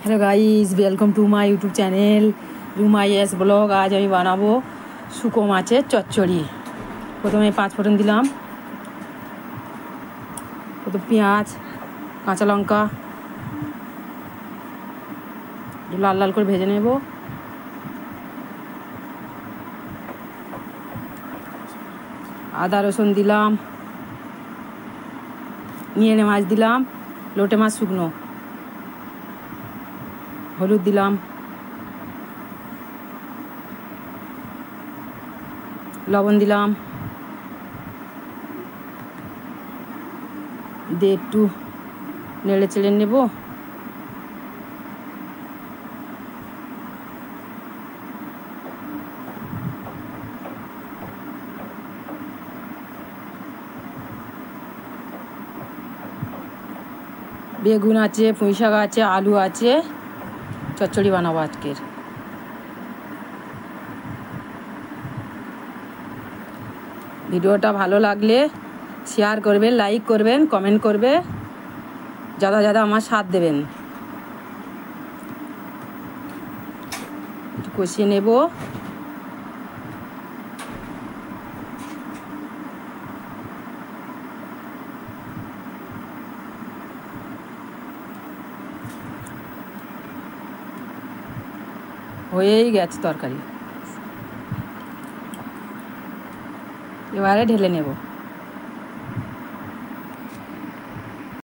Hello guys, welcome to my YouTube channel Ruma S blog. आज আমি বানাবো শুকো মাছের চচ্চড়ি। প্রথমে 5 ফোড়ন দিলাম, প্রথমে পেঁয়াজ, কাঁচা লঙ্কা লাল লাল করে ভেজে নেব। আদা রসুন দিলাম, নিয়ে মাছ দিলাম, লোটে মাছ শুকনো, হলুদ দিলাম, লবণ দিলাম, দিয়ে একটু নেড়ে চেড়ে নেব। বেগুন আছে, পুঁই শাক আছে, আলু আছে, চচ্চড়ি বানাবো আজকের। ভিডিওটা ভালো লাগলে শেয়ার করবেন, লাইক করবেন, কমেন্ট করবে, ज़्यादा ज़्यादा আমার সাথ দেবেন। একটু কষিয়ে নেব। হয়েই গেছে তরকারি, এবারে ঢেলে নেব।